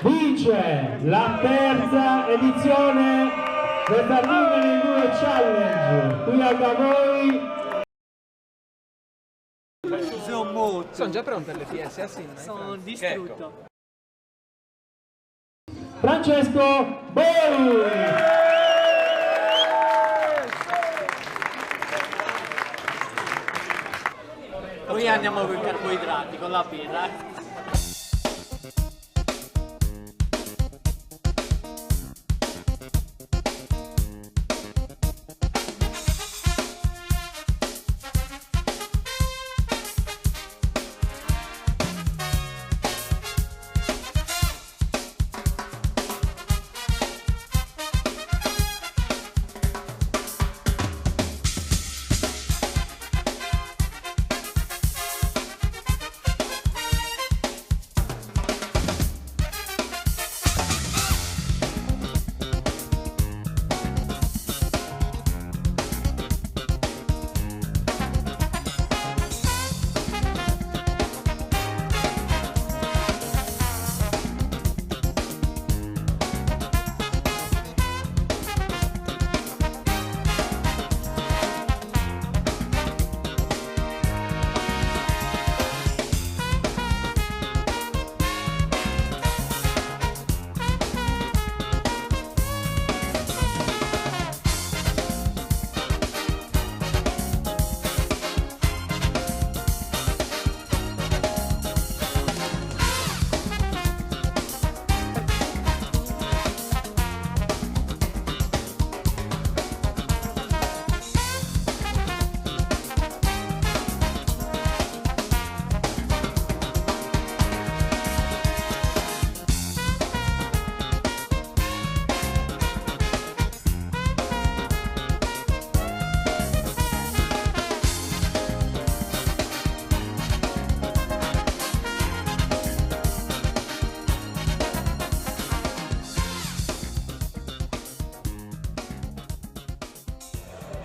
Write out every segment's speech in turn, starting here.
vince la terza edizione del Tardive nel Muro Challenge. Qui a voi. Sono già pronte le PS, sì, sono distrutto. Francesco Boi. Noi andiamo con i carboidrati, con la birra.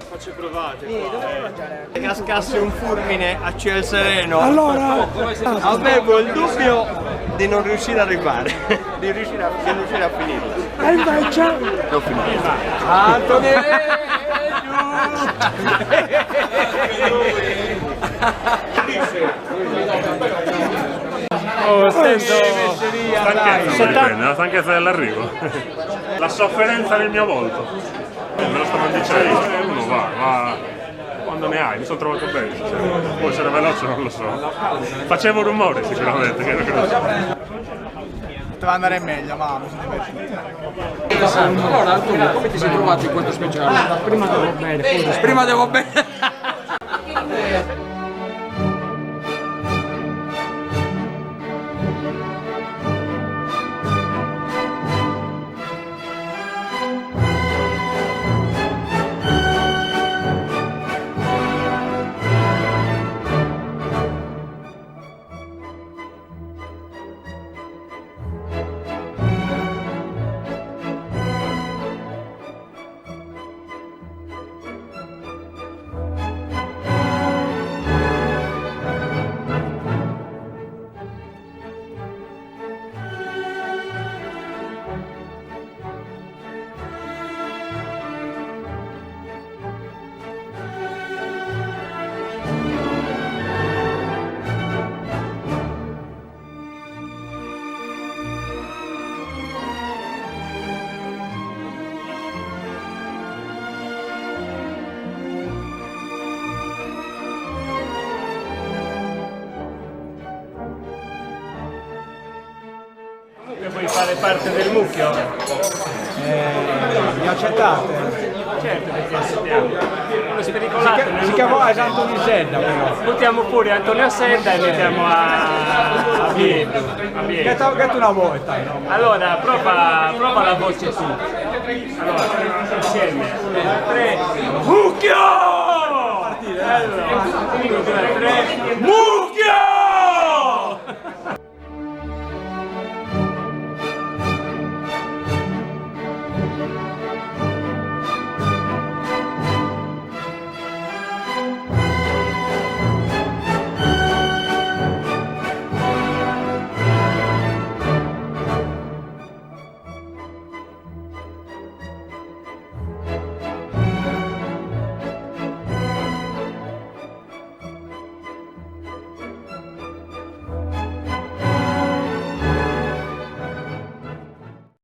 Facci provate qua, cascasse un fulmine a ciel sereno. Allora, avevo il dubbio di non riuscire a arrivare, di riuscire a finirla. e invece L'ho finita. Oh, sento... La stanchezza dell'arrivo. La sofferenza nel mio volto. Me lo stavano dicendo, uno va quando ne hai, mi sono trovato bene. Poi se era veloce non lo so. Facevo rumore sicuramente, che non credo. poteva andare meglio, ma mi sono divertito. Allora, Antonio, come ti sei trovato in quanto speciale? Prima devo bene, poi... Prima devo bene. Vuoi fare parte del mucchio? Mi accettate? Certo, perché accettiamo. Come spericolato Si chiamava Antonio Sedda però. buttiamo fuori Antonio Sedda e mettiamo a Pietro. Getto una volta, no? Allora, prova la voce tu. Allora, insieme. 3. Mucchio! Allora, 1, 2, 3. Mucchio!